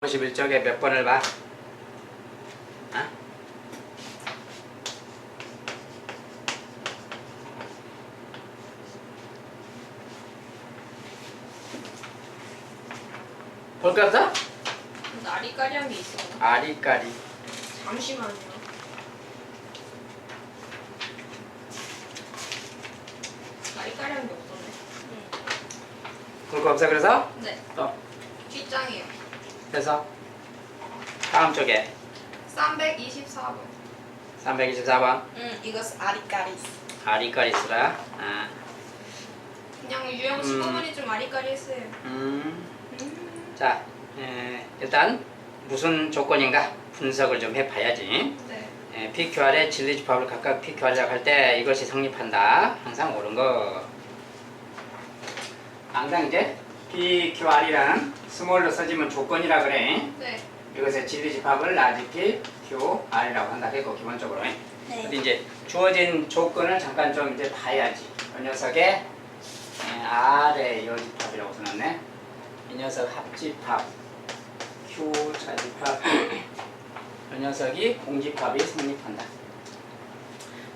151쪽에 몇 번을 봐? 어? 볼 거 없어? 아리까리한 게 있어. 아리까리. 잠시만요. 아리까리한 게 없었네. 볼 거 없어 그래서? 네. 또 뒷장이에요. 그래서 다음 쪽에 324번. 324번 이거 아리까리스. 아리까리스라. 아. 그냥 유형 15번이 좀 아리까리했어요. 자, 일단 무슨 조건인가 분석을 좀 해봐야지. 네. PQR의 진리집합을 각각 PQR이라고 할 때 이것이 성립한다. 항상 옳은 거. 항상 이제 PQR이라는 스몰로 써지면 조건이라 그래. 네. 이것의 진리집합을 라지 PQR이라고 한다. 그거 기본적으로. 네. 근데 이제 주어진 조건을 잠깐 좀 이제 봐야지. 이 녀석의 R의 여집합이라고 써놨네. 이 녀석 합집합, Q 차집합, 이 녀석이 공집합이 성립한다.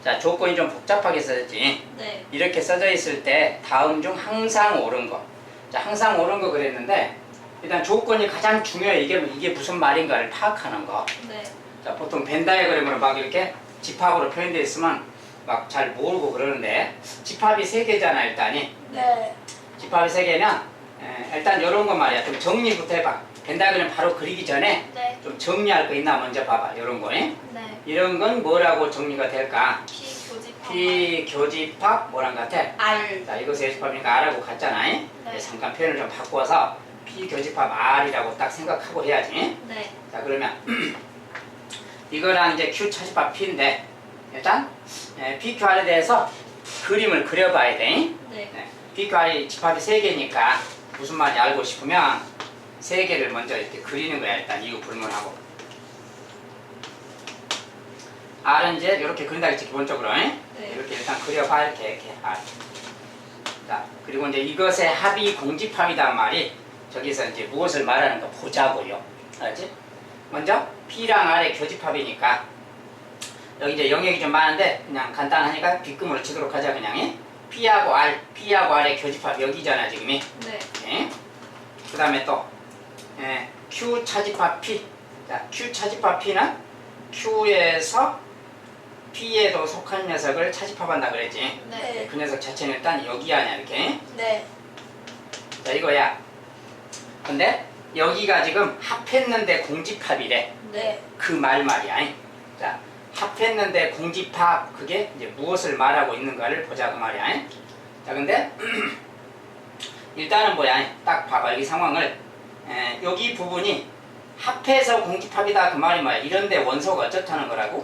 자, 조건이 좀 복잡하게 써졌지. 네. 이렇게 써져 있을 때 다음 중 항상 옳은 거. 자, 항상 옳은 거 그랬는데 일단 조건이 가장 중요해. 이게 무슨 말인가를 파악하는 거. 네. 자, 보통 벤 다이어그램으로 막 이렇게 집합으로 표현되어 있으면 막 잘 모르고 그러는데 집합이 3개잖아 일단이. 네. 집합이 3개면 일단 이런 거 말이야. 좀 정리부터 해봐. 벤 다이어그램 바로 그리기 전에 네. 좀 정리할 거 있나 먼저 봐봐. 이런 거. 네. 이런 건 뭐라고 정리가 될까? 피교집합. 피교집합 뭐랑 같아? R. 자, 이것의 집합이니까 R하고 같잖아. 네. 잠깐 표현을 좀 바꿔서 피교집합 R이라고 딱 생각하고 해야지. 네. 자, 그러면 이거랑 이제 Q 차집합 P인데 일단 PQR에 대해서 그림을 그려봐야 돼. 네. PQR이 집합이 3개니까 무슨 말인지 알고 싶으면 3개를 먼저 이렇게 그리는 거야. 일단 이유 불문하고 R은 이제 이렇게 그린다 했지 기본적으로. 네. 이렇게 일단 그려봐. 이렇게 R. 자, 그리고 이제 이것의 합이 공집합이란 말이 저기서 이제 무엇을 말하는 거 보자고요. 알았지? 먼저 P랑 R의 교집합이니까 여기 이제 영역이 좀 많은데 그냥 간단하니까 빗금으로 치도록 하자. 그냥 P하고 R의 교집합 여기잖아 지금이. 네. 그 다음에 또 Q 차집합 P. 자, Q 차집합 P는 Q에서 P에도 속한 녀석을 차집합한다 그랬지. 네. 그 녀석 자체는 일단 여기 아니야 이렇게. 네. 자, 이거야. 근데 여기가 지금 합했는데 공집합이래. 네. 그 말이야. 자, 합했는데 공집합 그게 이제 무엇을 말하고 있는가를 보자 그 말이야. 자, 근데 일단은 뭐야? 딱 봐봐 여기 상황을. 여기 부분이 합해서 공집합이다 그 말이 뭐야? 이런데 원소가 어쩌다는 거라고?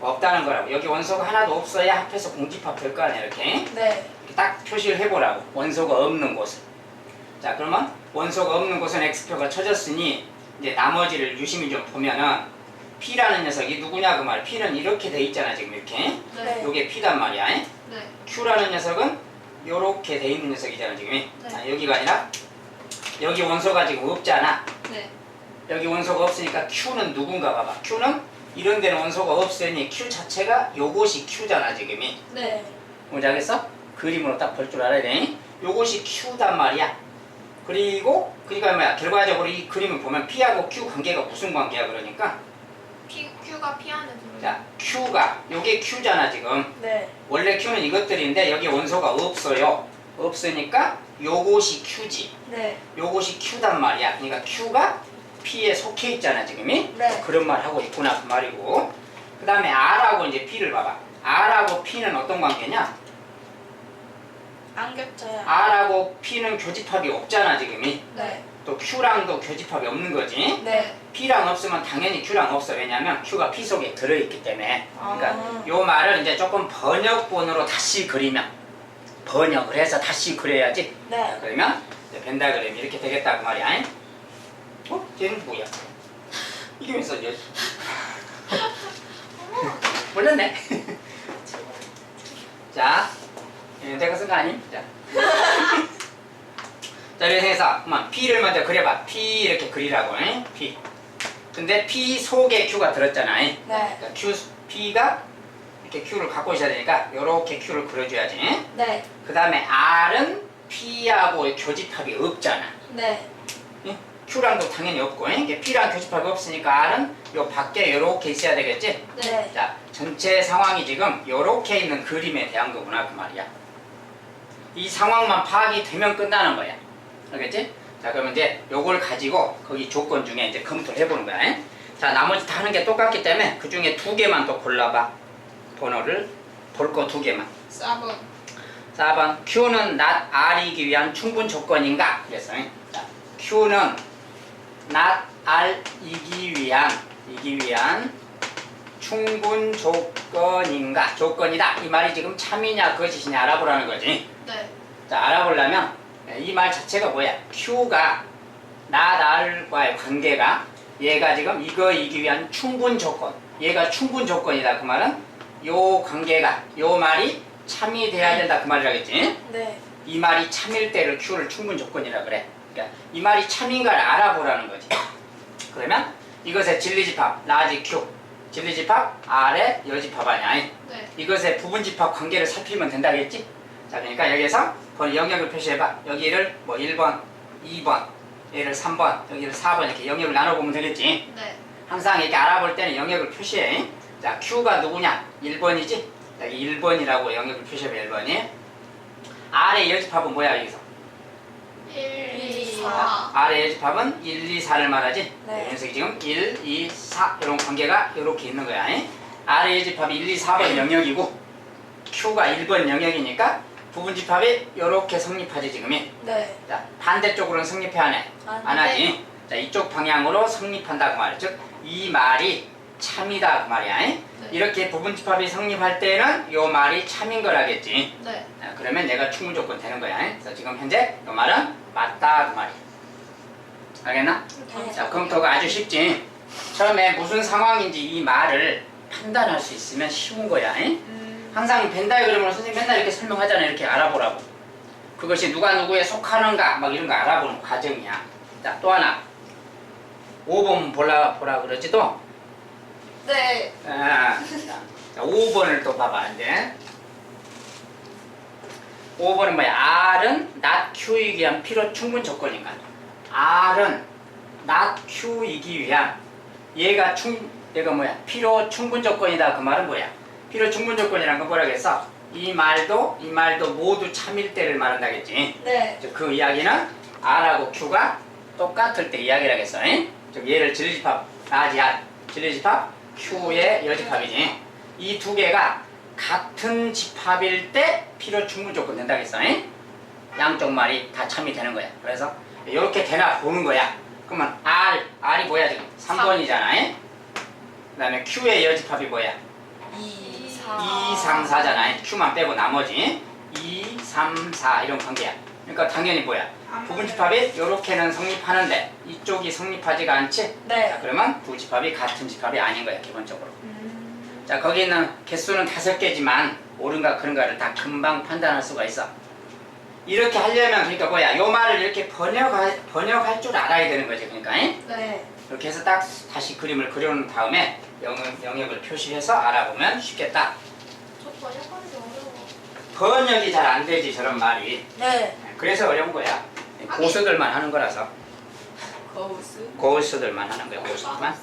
없다는 거라고. 여기 원소가 하나도 없어야 합해서 공집합 될 거 아니야 이렇게. 네. 이렇게 딱 표시를 해보라고. 원소가 없는 곳을. 자, 그러면 원소가 없는 곳은 X표가 쳐졌으니 이제 나머지를 유심히 좀 보면은 P라는 녀석이 누구냐 그 말. P는 이렇게 돼 있잖아 지금 이렇게. 네. 요게 P단 말이야. 네. Q라는 녀석은 요렇게 돼 있는 녀석이잖아 지금. 네. 자, 여기가 아니라 여기 원소가 지금 없잖아. 네. 여기 원소가 없으니까 Q는 누군가 봐봐. Q는 이런 데는 원소가 없으니 Q 자체가 요것이 Q잖아 지금이. 네. 뭔지 알겠어? 그림으로 딱 볼 줄 알아야 돼. 요것이 Q단 말이야. 그리고 그러니까 뭐야? 결과적으로 이 그림을 보면 P하고 Q 관계가 무슨 관계야 그러니까. Q가 P 안에 들어요. 자, Q가 요게 Q잖아 지금. 네. 원래 Q는 이것들인데 여기 원소가 없어요. 없으니까 요것이 Q지. 네. 요것이 Q단 말이야. 그러니까 Q가 P에 속해 있잖아 지금이. 네. 그런 말 하고 있구나 그 말이고. 그 다음에 R하고 이제 P를 봐봐. R하고 P는 어떤 관계냐? 안 겹쳐요. R하고 P는 교집합이 없잖아 지금이. 네. 또 Q랑도 교집합이 없는 거지. 네. P랑 없으면 당연히 Q랑 없어. 왜냐면 Q가 P 속에 들어있기 때문에. 그러니까 아. 요 말을 이제 조금 번역본으로 다시 그리면 번역을 해서 다시 그려야지. 네. 그러면 이제 벤다그램이 이렇게 되겠다 그 말이야. 어? 얘는 뭐야? 이게 왜 써져? 몰랐네. 자, 내가 쓴 거 아님? 자. 자, 이렇게 해서 P를 먼저 그려봐. P 이렇게 그리라고. P. 근데 P 속에 Q가 들었잖아. 네. 그러니까 P가 이렇게 Q를 갖고 있어야 되니까 이렇게 Q를 그려줘야지. 네. 그 다음에 R은 P하고 교집합이 없잖아. 네. Q랑도 당연히 없고, P랑 교집합이 없으니까 R은 요 밖에 이렇게 있어야 되겠지? 네. 자, 전체 상황이 지금 이렇게 있는 그림에 대한 거구나 그 말이야. 이 상황만 파악이 되면 끝나는 거야. 알겠지? 자, 그러면 이제 요걸 가지고 거기 조건 중에 이제 검토를 해보는 거야. 자, 나머지 다 하는 게 똑같기 때문에 그 중에 2개만 또 골라봐. 번호를 볼 거 2개만. 4번. 4번 Q는 not R이기 위한 충분 조건인가? 그래서 자, Q는 not R이기 위한 충분 조건인가? 조건이다. 이 말이 지금 참이냐 거짓이냐 알아보라는 거지. 네. 자, 알아보려면 이 말 자체가 뭐야? Q가 not R과의 관계가 얘가 지금 이거이기 위한 충분 조건. 얘가 충분 조건이다. 그 말은 요 관계가 요 말이 참이 돼야 된다. 그 말이라겠지. 네. 이 말이 참일 때를 Q를 충분 조건이라 그래. 그러니까 이 말이 참인가를 알아보라는 거지. 그러면 이것의 진리집합 라지 Q, 진리집합 R의 여집합 아니야. 네. 이것의 부분집합 관계를 살피면 된다겠지. 자, 그러니까 여기에서 영역을 표시해봐. 여기를 뭐 1번, 2번, 얘를 3번, 여기를 4번 이렇게 영역을 나눠보면 되겠지. 네. 항상 이렇게 알아볼 때는 영역을 표시해. 자, Q가 누구냐? 1번이지. 여기 1번이라고 영역을 표시해봐. 1번이. R의 여집합은 뭐야 여기서? 1, 2, 4. 4. R의 여집합은 1, 2, 4를 말하지. 네. 이 녀석이 지금 1, 2, 4 이런 관계가 이렇게 있는 거야. R의 여집합이 1, 2, 4번 영역이고 Q가 1번 영역이니까 부분집합이 이렇게 성립하지 지금이. 네. 자, 반대쪽으로는 성립해 안 해? 안 하지. 자, 이쪽 방향으로 성립한다 그 말이야. 즉, 이 말이 참이다 그 말이야. 이렇게 부분집합이 성립할 때는 요 말이 참인 거라겠지. 네. 자, 그러면 얘가 충분 조건 되는 거야. 그래서 지금 현재 요 말은 맞다 그 말이야. 알겠나? 네. 자, 검토가 아주 쉽지. 처음에 무슨 상황인지 이 말을 판단할 수 있으면 쉬운 거야. 항상 벤다이그램으로 선생님 맨날 이렇게 설명하잖아. 이렇게 알아보라고. 그것이 누가 누구에 속하는가 막 이런 거 알아보는 과정이야. 자, 또 하나 5번 보라 그러지 또? 네. 자, 5번을 또 봐봐 이제. 5번은 뭐야? R은 not Q이기 위한 필요 충분 조건인가? R은 not Q이기 위한 얘가 뭐야? 필요 충분 조건이다. 그 말은 뭐야? 필요 충분 조건이란 건 뭐라 그랬어? 이 말도 모두 참일 때를 말한다겠지. 네. 즉, 그 이야기는 R하고 Q가 똑같을 때 이야기를 하겠어. 즉, 얘를 진리집합 라지 R, 진리집합 Q의 여집합이지. 이 두 개가 같은 집합일 때 필요 충분 조건 된다겠어. 양쪽 말이 다 참이 되는 거야. 그래서 이렇게 되나 보는 거야. 그러면 R이 뭐야 지금? 3번이잖아. 그 다음에 Q의 여집합이 뭐야? 2, 2, 3, 4잖아. Q만 빼고 나머지 2, 3, 4 이런 관계야. 그러니까 당연히 뭐야? 부분집합이 이렇게는 성립하는데 이쪽이 성립하지가 않지? 네. 자, 그러면 두 집합이 같은 집합이 아닌 거야 기본적으로. 자, 거기 있는 개수는 5개지만 옳은가 그런가를 다 금방 판단할 수가 있어. 이렇게 하려면 그러니까 뭐야? 요 말을 이렇게 번역할 줄 알아야 되는 거지. 그러니까 네. 이렇게 해서 딱 다시 그림을 그려놓은 다음에 영역을 표시해서 알아보면 쉽겠다. 저 번역하는 게 어려워. 번역이 잘 안 되지 저런 말이. 네. 그래서 어려운 거야. 고수들만 하는 거라서. 거우스. 고수들만 하는 거야. 고수들만.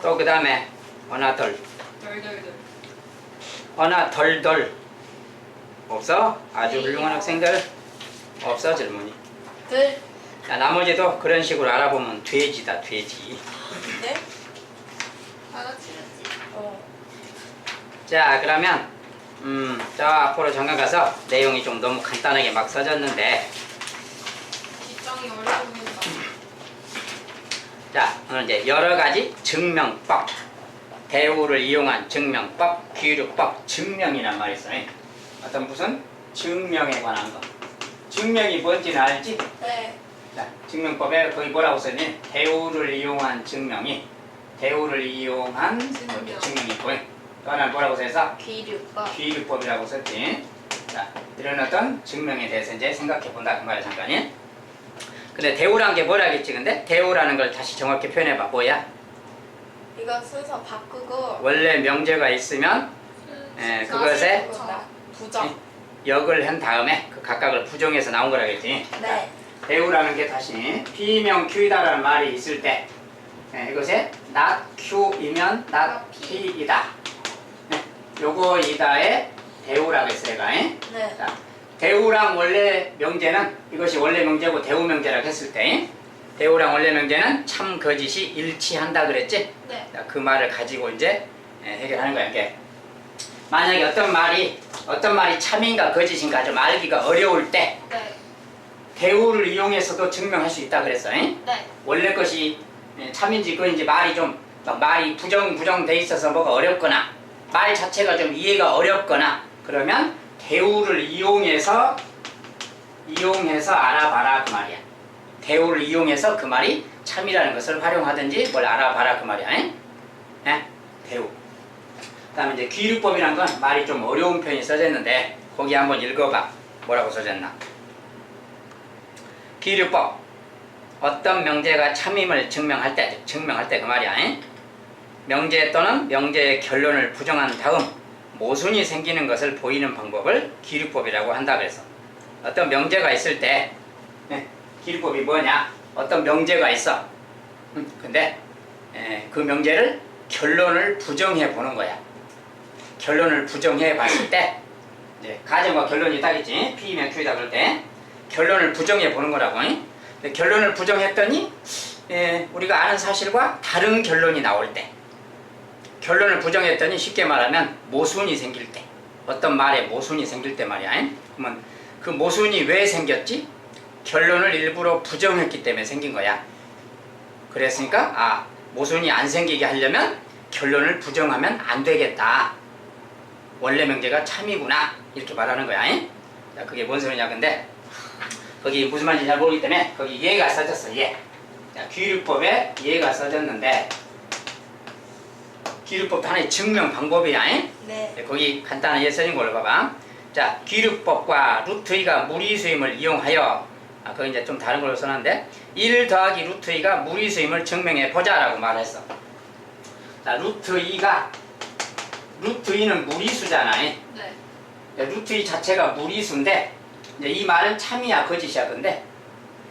또 그 다음에 어나덜 덜덜덜. 어나덜덜 없어? 아주 훌륭한 학생들 없어 질문이. 들. 자, 나머지도 그런 식으로 알아보면 돼지다 돼지. 네. 알아치렸지. 자, 그러면 저 앞으로 잠깐 가서 내용이 좀 너무 간단하게 막 써졌는데, 뒷장이 어려워 보인다. 자, 오늘 이제 여러 가지 증명법, 대우를 이용한 증명법, 귀류법, 증명이란 말이 있어요. 어떤 무슨 증명에 관한 거. 증명이 뭔지는 알지? 네. 자, 증명법에 거기 뭐라고 썼니? 대우를 이용한 증명이, 대우를 이용한 증명. 증명이 있고, 또 하나는 뭐라고 써서 귀류법. 귀류법이라고 썼지. 자, 이런 어떤 증명에 대해서 이제 생각해 본다 그 말이야 잠깐이. 근데 대우란 게 뭐라겠지? 근데 대우라는 걸 다시 정확히 표현해봐. 뭐야? 이거 순서 바꾸고 원래 명제가 있으면 그것에 부정. 역을 한 다음에 그 각각을 부정해서 나온 거라겠지. 네. 대우라는 게 다시 P명 Q이다라는 말이 있을 때 이것에 not Q이면 not P이다. 요거이다의 대우라고 했어요. 얘가. 네. 자, 대우랑 원래 명제는 이것이 원래 명제고 대우 명제라고 했을 때 대우랑 원래 명제는 참 거짓이 일치한다 그랬지? 네. 자, 그 말을 가지고 이제 해결하는 거야. 이게 만약에 어떤 말이 참인가 거짓인가 좀 알기가 어려울 때 네. 대우를 이용해서도 증명할 수 있다 그랬어. 네. 원래 것이 참인지 그인지 말이 좀 막 말이 부정돼 있어서 뭐가 어렵거나 말 자체가 좀 이해가 어렵거나 그러면 대우를 이용해서 알아봐라 그 말이야. 대우를 이용해서 그 말이 참이라는 것을 활용하든지 뭘 알아봐라 그 말이야. 대우. 그 다음에 이제 귀류법이라는 건 말이 좀 어려운 표현이 써졌는데 거기 한번 읽어봐. 뭐라고 써졌나. 귀류법. 어떤 명제가 참임을 증명할 때 그 말이야. 명제 또는 명제의 결론을 부정한 다음 모순이 생기는 것을 보이는 방법을 귀류법이라고 한다 그래서 어떤 명제가 있을 때 귀류법이 뭐냐? 어떤 명제가 있어. 근데 그 명제를 결론을 부정해 보는 거야. 결론을 부정해 봤을 때 이제 가정과 결론이 딱이지. P면 Q이다 그럴 때 결론을 부정해 보는 거라고. 근데 결론을 부정했더니 우리가 아는 사실과 다른 결론이 나올 때 결론을 부정했더니 쉽게 말하면 모순이 생길 때 어떤 말에 모순이 생길 때 말이야. 그러면 그 모순이 왜 생겼지? 결론을 일부러 부정했기 때문에 생긴 거야. 그랬으니까 모순이 안 생기게 하려면 결론을 부정하면 안 되겠다. 원래 명제가 참이구나 이렇게 말하는 거야. 자, 그게 뭔 소리냐 근데 거기 무슨 말인지 잘 모르기 때문에 거기 예가 써졌어. 예. 자, 귀류법에 예가 써졌는데 귀류법도 하나의 증명 방법이야. 네. 거기 간단한 예 써진 걸로 봐봐. 자, 귀류법과 루트 2가 무리수임을 이용하여 거기 이제 좀 다른 걸로 써놨는데 1 더하기 루트 2가 무리수임을 증명해 보자라고 말했어. 자, 루트 2는 무리수잖아. 네. 루트 2 자체가 무리수인데 이제 이 말은 참이야 거짓이야. 근데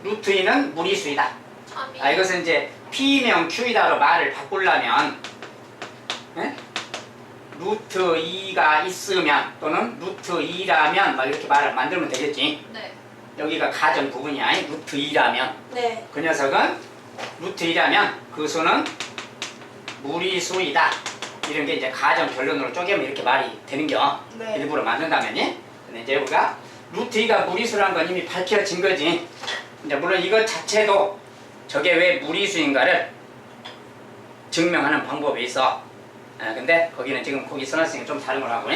루트 2는 무리수이다. 참이. 이것은 이제 P명 Q이다로 말을 바꾸려면 루트 2가 있으면 또는 루트 2라면 막 이렇게 말을 만들면 되겠지. 네. 여기가 가정 부분이야. 루트 2라면 네. 그 녀석은 루트 2라면 그 수는 무리수이다. 이런 게 이제 가정 결론으로 쪼개면 이렇게 말이 되는겨. 네. 일부러 만든다면요. 근데 이제 우리가 루트 2가 무리수라는 건 이미 밝혀진 거지. 이제 물론 이것 자체도 저게 왜 무리수인가를 증명하는 방법이 있어. 근데 거기는 지금 거기 써놨으니까 좀 다른 걸 하고.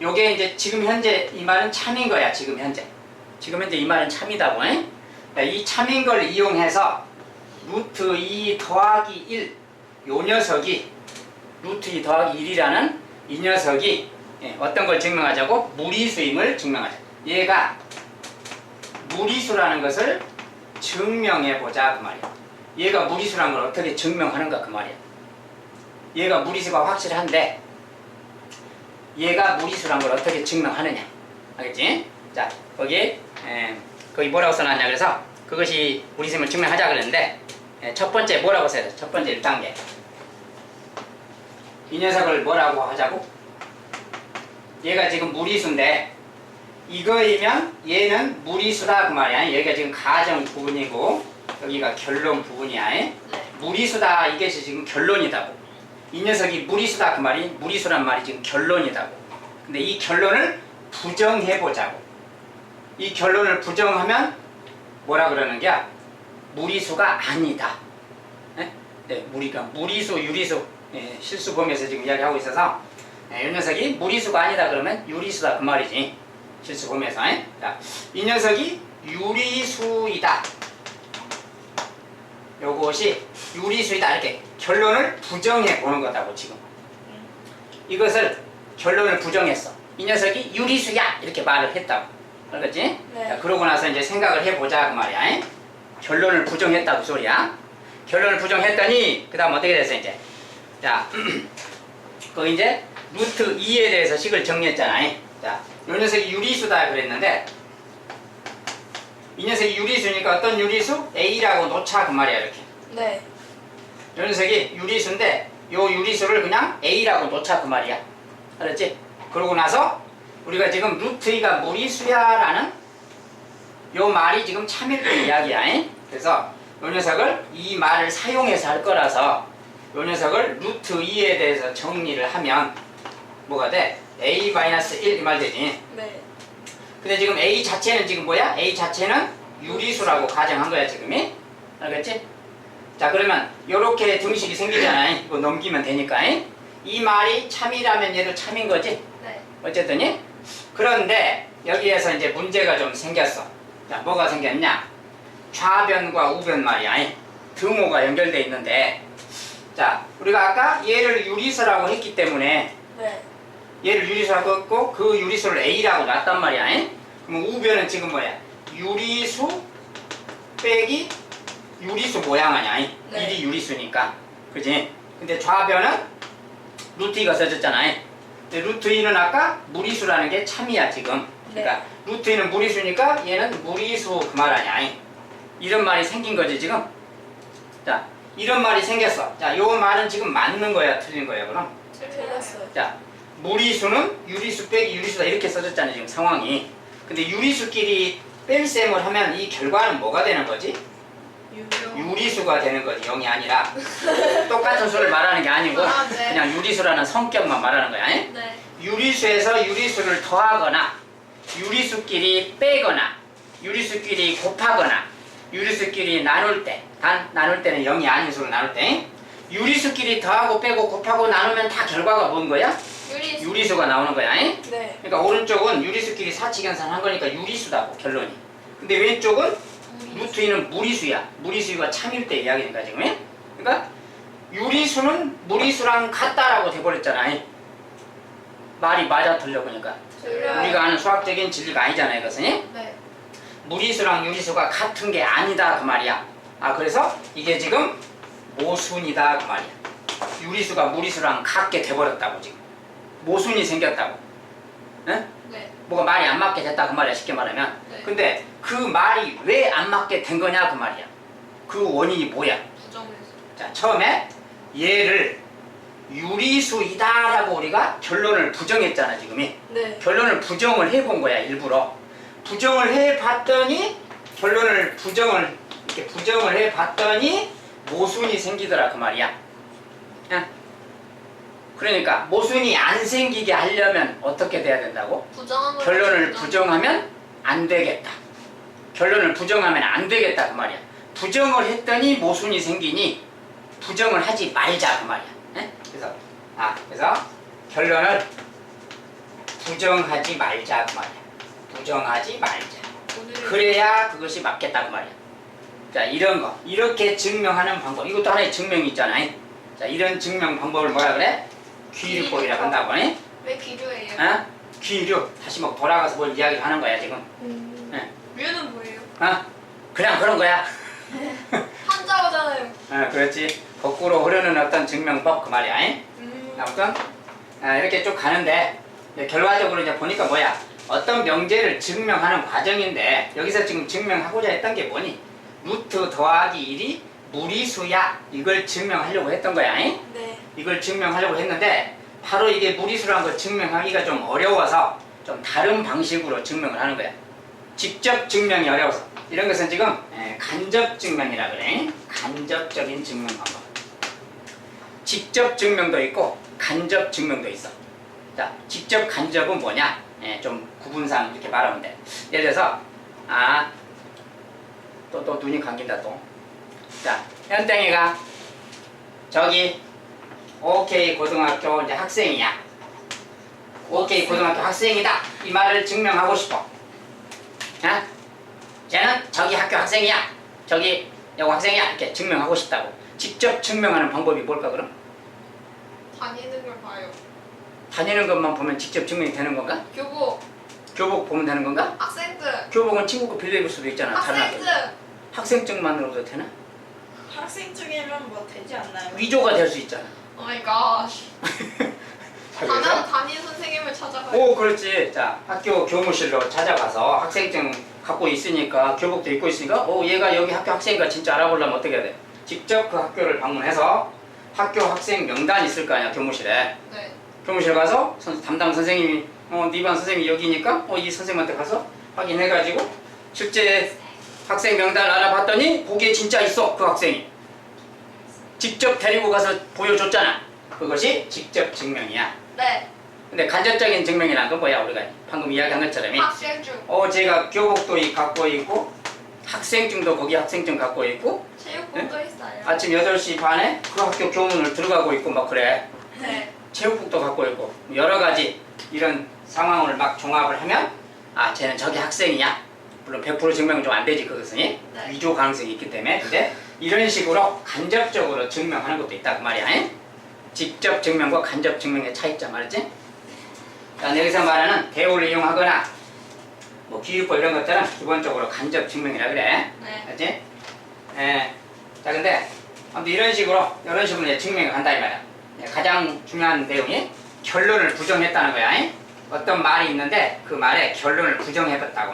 요게 이제 지금 현재 이 말은 참인 거야. 지금 현재 이 말은 참이다고. 이 참인 걸 이용해서 루트 2 더하기 1 요 녀석이 루트 2 더하기 1이라는 이 녀석이 어떤 걸 증명하자고? 무리수임을 증명하자. 얘가 무리수라는 것을 증명해보자 그 말이야. 얘가 무리수라는 걸 어떻게 증명하는가 그 말이야. 얘가 무리수가 확실한데 얘가 무리수라는 걸 어떻게 증명하느냐. 알겠지? 자, 거기 뭐라고 써놨냐. 그래서 그것이 무리수임을 증명하자 그랬는데 첫 번째 뭐라고 써야 돼? 첫 번째 1단계. 이 녀석을 뭐라고 하자고? 얘가 지금 무리수인데 이거이면 얘는 무리수다 그 말이야. 여기가 지금 가정 부분이고 여기가 결론 부분이야. 네. 무리수다 이것이 지금 결론이다고. 이 녀석이 무리수다 그 말이 무리수란 말이 지금 결론이다고. 근데 이 결론을 부정해보자고. 이 결론을 부정하면 뭐라 그러는 게야? 무리수가 아니다. 무리수, 유리수 실수 범위에서 지금 이야기하고 있어서 이 녀석이 무리수가 아니다 그러면 유리수다 그 말이지. 실수 범위에서. 자, 이 녀석이 유리수이다. 요것이 유리수이다 이렇게 결론을 부정해 보는 거다고 지금. 이것을 결론을 부정했어. 이 녀석이 유리수야 이렇게 말을 했다고. 알겠지? 네. 자, 그러고 나서 이제 생각을 해보자 그 말이야. 결론을 부정했다고 소리야. 결론을 부정했더니 그 다음 어떻게 됐어 이제. 자, 그 이제 루트 2에 대해서 식을 정리했잖아. 자, 이 녀석이 유리수다 그랬는데 이 녀석이 유리수니까 어떤 유리수? A라고 놓자 그 말이야 이렇게. 네. 이 녀석이 유리수인데 요 유리수를 그냥 A라고 놓자 그 말이야. 알았지? 그러고 나서 우리가 지금 루트 2가 무리수야라는 요 말이 지금 참일된 이야기야. 그래서 요 녀석을 이 말을 사용해서 할 거라서 요 녀석을 루트 2에 대해서 정리를 하면 뭐가 돼? A-1 이 말 되지. 네. 근데 지금 A 자체는 지금 뭐야? A 자체는 유리수라고 가정한 거야 지금이. 알겠지? 자 그러면 요렇게 등식이 생기잖아. 이거 넘기면 되니까. 이 말이 참이라면 얘도 참인 거지. 네. 어쨌든 그런데 여기에서 이제 문제가 좀 생겼어. 자 뭐가 생겼냐? 좌변과 우변 말이야. 등호가 연결돼 있는데 자 우리가 아까 얘를 유리수라고 했기 때문에 네. 얘를 유리수라고 했고 그 유리수를 A라고 놨단 말이야. 그럼 우변은 지금 뭐야? 유리수 빼기 유리수 모양 아니야. 네. 일이 유리수니까. 그지? 근데 좌변은 루트 2가 써졌잖아. 근데 루트 2는 아까 무리수라는 게 참이야 지금. 그러니까 루트 2는 무리수니까 얘는 무리수 그 말 아니야. 이런 말이 생긴 거지 지금. 자 이런 말이 생겼어. 자 요 말은 지금 맞는 거야 틀린 거야 그럼? 틀렸어요. 자 무리수는 유리수 빼기 유리수다 이렇게 써졌잖아요 지금 상황이. 근데 유리수끼리 뺄셈을 하면 이 결과는 뭐가 되는 거지? 유료. 유리수가 되는 거지 0이 아니라. 똑같은 수를 말하는 게 아니고 아, 네. 그냥 유리수라는 성격만 말하는 거야. 네. 유리수에서 유리수를 더하거나 유리수끼리 빼거나 유리수끼리 곱하거나 유리수끼리 나눌 때, 단 나눌 때는 0이 아닌 수로 나눌 때 유리수끼리 더하고 빼고 곱하고 나누면 다 결과가 뭔 거야? 유리. 유리수가 나오는 거야. 네. 그러니까 오른쪽은 유리수끼리 사칙연산한 거니까 유리수다고 결론이. 근데 왼쪽은 루트 2는 무리수야. 무리수가 참일 때 이야기니까 지금. 그러니까 유리수는 무리수랑 같다라고 돼버렸잖아. 말이 맞아 틀려 보니까. 틀려요. 우리가 아는 수학적인 진리가 아니잖아요, 이것은. 네. 무리수랑 유리수가 같은 게 아니다 그 말이야. 아 그래서 이게 지금 모순이다 그 말이야. 유리수가 무리수랑 같게 돼버렸다고 지금. 모순이 생겼다고. 응? 네. 뭐가 말이 안 맞게 됐다 그 말이야 쉽게 말하면. 네. 근데 그 말이 왜 안 맞게 된 거냐 그 말이야. 그 원인이 뭐야? 부정해서. 자 처음에 얘를 유리수이다라고 우리가 결론을 부정했잖아 지금이. 네. 결론을 부정을 해본 거야 일부러. 부정을 해봤더니 결론을 이렇게 부정을 해봤더니 모순이 생기더라 그 말이야. 응? 그러니까 모순이 안 생기게 하려면 어떻게 돼야 된다고? 부정한 걸. 결론을 부정하면 안 되겠다. 결론을 부정하면 안 되겠다 그 말이야. 부정을 했더니 모순이 생기니 부정을 하지 말자 그 말이야. 예? 그래서 결론을 부정하지 말자 그 말이야. 부정하지 말자. 그래야 그것이 맞겠다 그 말이야. 자 이런 거 이렇게 증명하는 방법 이것도 하나의 증명이 있잖아. 자 이런 증명 방법을 뭐라 그래? 귀류법이라고 한다고. 왜 기류예요? 어? 귀류 다시 뭐 돌아가서 뭘 이야기를 하는 거야 지금. 류는 뭐예요? 그냥 그런 거야. 한자어잖아요. 그렇지. 거꾸로 흐르는 어떤 증명법 그 말이야. 아무튼 이렇게 쭉 가는데 결과적으로 이제 보니까 뭐야? 어떤 명제를 증명하는 과정인데 여기서 지금 증명하고자 했던 게 뭐니? 루트 더하기 1이 무리수야. 이걸 증명하려고 했던 거야. 네. 이걸 증명하려고 했는데 바로 이게 무리수라는 걸 증명하기가 좀 어려워서 좀 다른 방식으로 증명을 하는 거야. 직접 증명이 어려워서. 이런 것은 지금 간접 증명이라 그래. 간접적인 증명 방법. 직접 증명도 있고 간접 증명도 있어. 자, 직접 간접은 뭐냐? 좀 구분상 이렇게 말하면 돼. 예를 들어서 또 눈이 감긴다 또. 자, 현땡이가 저기 OK 고등학교 이제 학생이야. OK 고등학교 학생이다. 이 말을 증명하고 싶어. 쟤는 저기 학교 학생이야. 저기 여고 학생이야. 이렇게 증명하고 싶다고. 직접 증명하는 방법이 뭘까 그럼? 다니는 걸 봐요. 다니는 것만 보면 직접 증명이 되는 건가? 교복. 교복 보면 되는 건가? 학생들. 교복은 친구가 빌려입을 수도 있잖아. 다른 학교. 학생들. 학생증만으로도 되나? 학생 중이면 뭐 되지 않나요? 위조가 될 수 있잖아. 오 마이 갓. 자, 그래서 담임 선생님을 찾아가요. 오 그렇지. 자 학교 교무실로 찾아가서 학생증 갖고 있으니까 교복도 입고 있으니까 얘가 여기 학교 학생인가 진짜 알아보려면 어떻게 해야 돼? 직접 그 학교를 방문해서 학교 학생 명단이 있을 거 아니야 교무실에. 네. 교무실 가서 담당 선생님이 네 반 선생님이 여기니까 이 선생님한테 가서 확인해가지고 실제 학생 명단을 알아봤더니 거기에 진짜 있어 그 학생이. 직접 데리고 가서 보여줬잖아. 그것이 직접 증명이야. 네. 근데 간접적인 증명이란 건 뭐야? 우리가 방금 이야기한 것처럼 학생증. 제가 교복도 갖고 있고 학생증도 거기 학생증 갖고 있고 체육복도 있어요. 아침 8시 반에 그 학교 교문을 들어가고 있고 막 그래. 네. 체육복도 갖고 있고 여러 가지 이런 상황을 막 종합을 하면 쟤는 저기 학생이야. 물론 100% 증명은 좀 안 되지 그것은 네. 위조 가능성이 있기 때문에. 근데 이런 식으로 간접적으로 증명하는 것도 있다 그 말이야. 직접 증명과 간접 증명의 차이점 알았지? 자, 여기서 말하는 대우를 이용하거나 뭐 기율법 이런 것들은 기본적으로 간접 증명이라 그래. 네. 알지? 예. 자, 근데 아무튼 이런 식으로 이제 증명을 한다 이 말이야. 가장 중요한 내용이 결론을 부정했다는 거야. 어떤 말이 있는데 그 말에 결론을 부정해봤다고.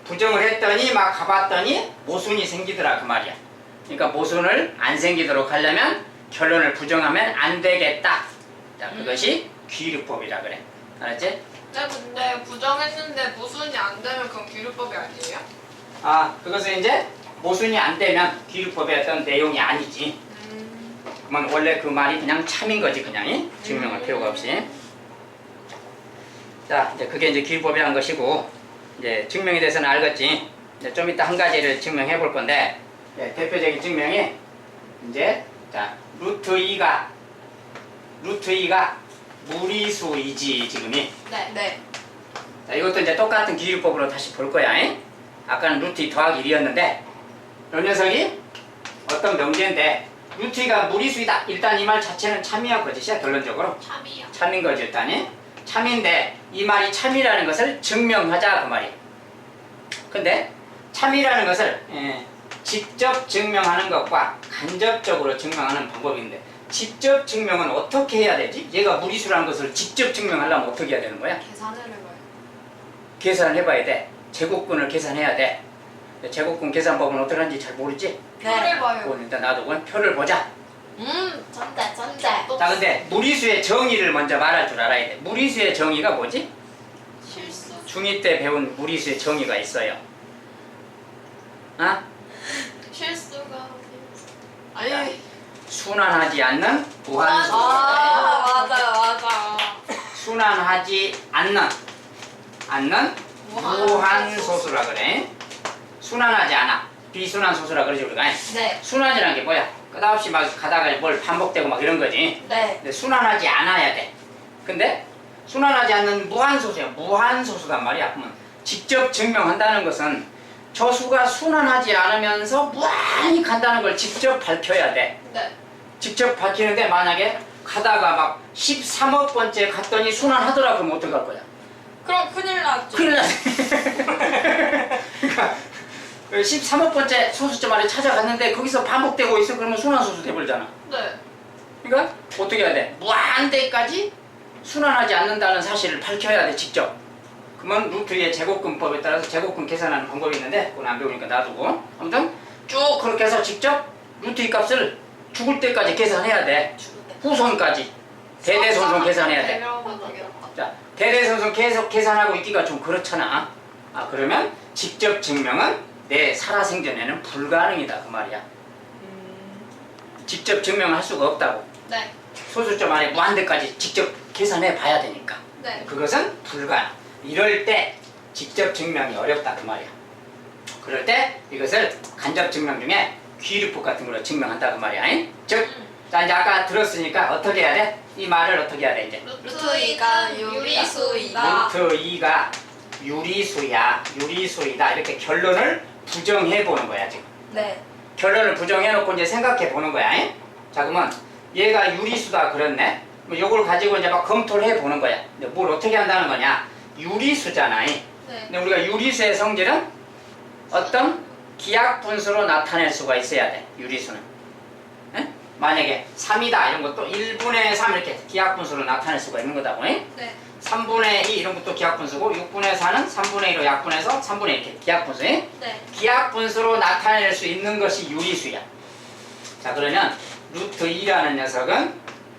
부정을 했더니 막 가봤더니 모순이 생기더라 그 말이야. 그러니까 모순을 안 생기도록 하려면 결론을 부정하면 안 되겠다. 자, 그것이 귀류법이라 그래. 알았지? 네, 근데 부정했는데 모순이 안 되면 그건 기류법이 아니에요? 그것은 이제 모순이 안 되면 귀류법의 어떤 내용이 아니지. 그러면 원래 그 말이 그냥 참인 거지 그냥 증명할 필요가 없이. 자, 이제 그게 이제 귀류법이라는 것이고 이제 증명에 대해서는 알겠지. 이제 좀 이따 한 가지를 증명해 볼 건데 대표적인 증명이 이제 자 루트 2가 무리수이지 지금이. 네. 네. 자, 이것도 이제 똑같은 기율법으로 다시 볼 거야. 아까는 루트 2 더하기 1이었는데 이 녀석이 어떤 명제인데 루트 2가 무리수이다. 일단 이 말 자체는 참이야 거짓이야 결론적으로. 참이요. 참인 거지 일단이. 참인데 이 말이 참이라는 것을 증명하자 그 말이야. 근데 참이라는 것을 직접 증명하는 것과 간접적으로 증명하는 방법인데 직접 증명은 어떻게 해야 되지? 얘가 무리수라는 것을 직접 증명하려면 어떻게 해야 되는 거야? 계산을 해봐요. 계산을 해봐야 돼. 제곱근을 계산해야 돼. 제곱근 계산법은 어떻게 하는지 잘 모르지? 표를 봐요. 그건 일단 놔두고 표를 보자. 전대. 자, 근데 무리수의 정의를 먼저 말할 줄 알아야 돼. 무리수의 정의가 뭐지? 실수. 중2 때 배운 무리수의 정의가 있어요. 실수가. 아니. 순환하지 않는 무한소수. 맞아. 순환하지 않는 무한소수라 그래. 순환하지 않아. 비순환 소수라 그러지 우리가. 네. 순환이라는 게 뭐야? 끝없이 막 가다가 뭘 반복되고 막 이런 거지. 네. 근데 순환하지 않아야 돼. 근데 순환하지 않는 무한소수야. 무한소수단 말이야. 그러면 직접 증명한다는 것은 저 수가 순환하지 않으면서 무한히 간다는 걸 직접 밝혀야 돼. 네. 직접 직접 밝히는데 만약에 가다가 막 13억 번째 갔더니 순환하더라 그러면 어떡할 거야? 그럼 큰일 났죠. 큰일 나지. 그러니까 13억 번째 소수점 아래 찾아갔는데 거기서 반복되고 있어. 그러면 순환소수 돼버리잖아. 네. 그러니까 어떻게 해야 돼? 무한대까지 순환하지 않는다는 사실을 밝혀야 돼 직접. 그러면 루트의 제곱근법에 따라서 제곱근 계산하는 방법이 있는데 그건 안 배우니까 놔두고 아무튼 쭉 그렇게 해서 직접 루트의 값을 죽을 때까지 계산해야 돼. 후손까지 대대손손 계산해야 돼. 자, 대대손손 계속 계산하고 있기가 좀 그렇잖아. 그러면 직접 증명은 내 살아생전에는 불가능이다 그 말이야. 직접 증명할 수가 없다고. 네. 소수점 안에 무한대까지 직접 계산해 봐야 되니까. 네. 그것은 불가능. 이럴 때 직접 증명이 어렵다 그 말이야. 그럴 때 이것을 간접 증명 중에 귀류법 같은 걸로 증명한다 그 말이야. 즉, 자 이제 아까 들었으니까 어떻게 해야 돼? 이 말을 어떻게 해야 돼 이제? 루트 2가 유리수이다. 루트 2가 유리수이다 이렇게 결론을 부정해 보는 거야 지금. 네. 결론을 부정해 놓고 이제 생각해 보는 거야. 자 그러면 얘가 유리수다 그랬네. 요걸 가지고 이제 막 검토를 해 보는 거야. 근데 뭘 어떻게 한다는 거냐? 유리수잖아. 네. 근데 우리가 유리수의 성질은 어떤 기하 분수로 나타낼 수가 있어야 돼. 유리수는. 에? 만약에 3이다 이런 것도 1분의 3 이렇게 기하 분수로 나타낼 수가 있는 거다고. 에? 네. 3분의 2 이런 것도 기하 분수고 6분의 4는 3분의 1로 약분해서 3분의 1 이렇게 기하 분수. 에? 네. 기하 분수로 나타낼 수 있는 것이 유리수야. 자 그러면 루트 2라는 녀석은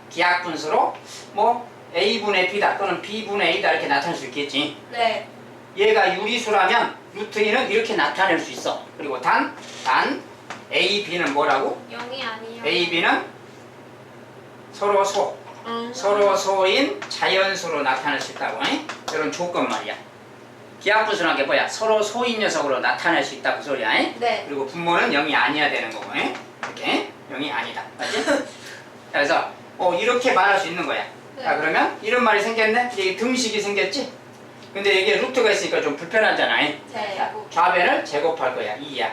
기하 분수로 뭐 a분의 b다 또는 b분의 a다 이렇게 나타낼 수 있겠지. 네. 얘가 유리수라면 루트 2는 이렇게 나타낼 수 있어. 그리고 단 a, b는 뭐라고? 0이 아니에요. a, b는 서로 서로 소인 자연수로 나타낼 수 있다고. 에? 이런 조건 말이야. 기하분수라는 게 뭐야? 서로 소인 녀석으로 나타낼 수 있다 그 소리야. 에? 네. 그리고 분모는 0이 아니어야 되는 거고. 에? 이렇게 0이 아니다. 맞지? 그래서 이렇게 말할 수 있는 거야. 네. 자 그러면 이런 말이 생겼네? 이게 등식이 생겼지? 근데 이게 루트가 있으니까 좀 불편하잖아. 에? 네. 자, 좌변을 제곱할 거야. 2야.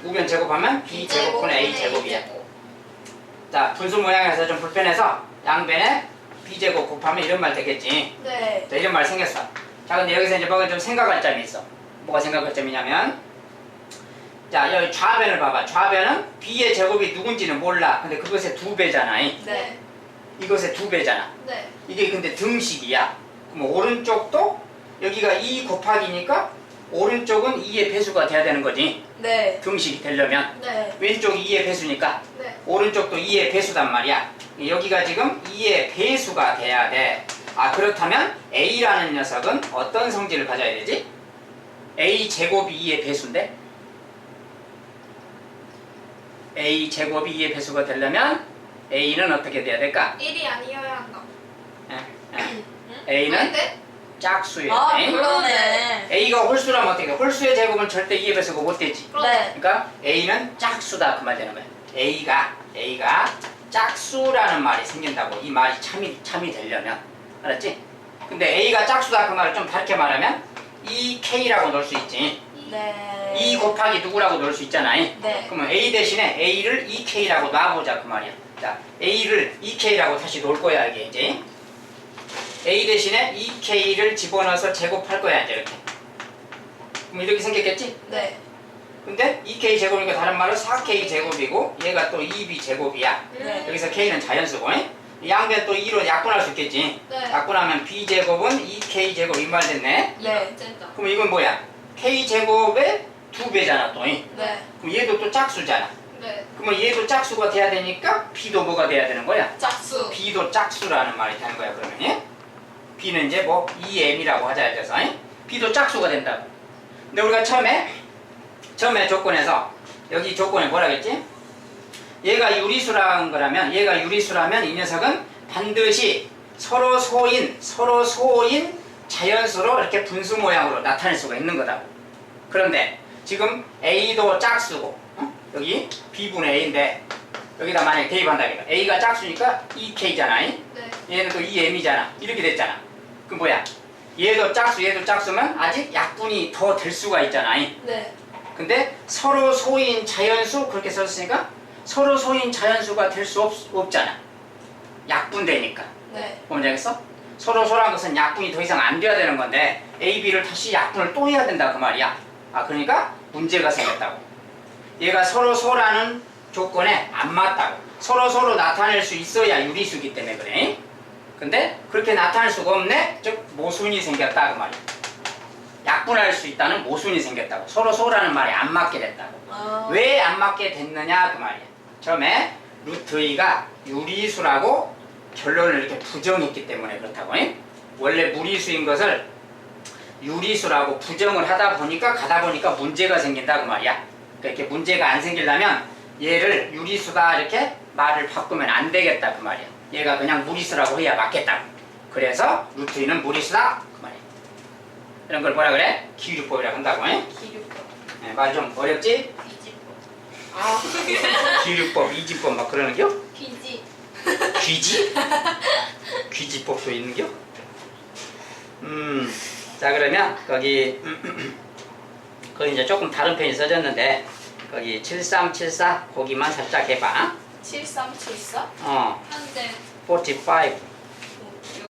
우변 제곱하면 b제곱분의 a제곱이야. 자 분수 모양에서 좀 불편해서 양변에 b제곱 곱하면 이런 말 되겠지. 네. 자, 이런 말 생겼어. 자, 근데 여기서 이제 뭐가 좀 생각할 점이 있어. 뭐가 생각할 점이냐면, 자, 여기 좌변을 봐봐. 좌변은 b의 제곱이 누군지는 몰라. 근데 그것의 2배잖아. 네. 이것의 2배잖아. 네. 이게 근데 등식이야. 그럼 오른쪽도 여기가 2 곱하기니까 오른쪽은 2의 배수가 돼야 되는 거지. 네. 등식이 되려면. 네. 왼쪽이 2의 배수니까 네. 오른쪽도 2의 배수단 말이야. 여기가 지금 2의 배수가 돼야 돼. 아 그렇다면 a라는 녀석은 어떤 성질을 가져야 되지? a 제곱이 2의 배수인데 a 제곱이 2의 배수가 되려면 a는 어떻게 돼야 될까? 1이 아니어야 한다. a는 아닌데? 짝수예요. 아, 에? 그러네. a가 홀수라면 어떻게 돼? 홀수의 제곱은 절대 2의 배수가 못 되지. 네. 그러니까 a는 짝수다 그 말 되는 거야. a가 짝수라는 말이 생긴다고. 이 말이 참이 되려면 알았지? 근데 a가 짝수다 그 말을 좀 다르게 말하면 2k라고 넣을 수 있지. 네. 2 곱하기 누구라고 넣을 수 있잖아. 네. 그러면 a 대신에 a를 2k라고 놔보자 그 말이야. 자, a를 2k라고 다시 놓을 거야 이게 이제. a 대신에 2k를 집어넣어서 제곱할 거야 이제 이렇게. 그럼 이렇게 생겼겠지? 네. 근데 2k 제곱이니까 다른 말로 4k 제곱이고 얘가 또 2b 제곱이야. 네. 여기서 k는 자연수고 양변 또 2로 약분할 수 있겠지. 네. 약분하면 b 제곱은 2k 제곱 이 말 됐네. 네. 젠다. 그럼 이건 뭐야? k 제곱의 2배잖아 또. 네. 그럼 얘도 또 짝수잖아. 네. 그러면 얘도 짝수가 돼야 되니까 b도 뭐가 돼야 되는 거야? 짝수. b도 짝수라는 말이 되는 거야 그러면. 예? b는 이제 뭐 2m이라고 하자 해서 b도 짝수가 된다고. 근데 우리가 처음에 조건에서 여기 조건에 뭐라 그랬지? 얘가 유리수라는 거라면 이 녀석은 반드시 서로 소인 자연수로 이렇게 분수 모양으로 나타낼 수가 있는 거다. 그런데 지금 a도 짝수고 여기 b분의 a인데 여기다 만약에 대입한다 이거 a가 짝수니까 2k잖아. 네. 얘는 또 2m이잖아. 이렇게 됐잖아. 그럼 뭐야? 얘도 짝수면 아직 약분이 더 될 수가 있잖아. 네. 근데 서로 소인 자연수 그렇게 썼으니까 서로 소인 자연수가 될 수 없잖아. 약분되니까. 네. 뭔지 알겠어? 서로 소라는 것은 약분이 더 이상 안 돼야 되는 건데 A, B를 다시 약분을 또 해야 된다 그 말이야. 아 그러니까 문제가 생겼다고. 얘가 서로 소라는 조건에 안 맞다고. 서로 나타낼 수 있어야 유리수기 때문에 그래. 근데 그렇게 나타낼 수가 없네? 즉 모순이 생겼다 그 말이야. 약분할 수 있다는 모순이 생겼다고. 서로 소라는 말이 안 맞게 됐다고. 아. 왜 안 맞게 됐느냐 그 말이야. 처음에 루트 2가 유리수라고 결론을 이렇게 부정했기 때문에 그렇다고. 원래 무리수인 것을 유리수라고 부정을 가다 보니까 문제가 생긴다 그 말이야. 그러니까 이렇게 문제가 안 생기려면 얘를 유리수다 이렇게 말을 바꾸면 안 되겠다 그 말이야. 얘가 그냥 무리수라고 해야 맞겠다. 그래서 루트 2는 무리수다 그 말이야. 이런 걸 뭐라 그래? 기울유법이라고 한다고. 기류법. 말 좀 어렵지? 비지법. 아. 기울유법, 이지법 막 그러는겨? 비지. 귀지? 귀지법도 있는겨? 자 그러면 거기 이제 조금 다른 편이 써졌는데 거기 7374 거기만 살짝 해봐. 7374? 어, 현재 45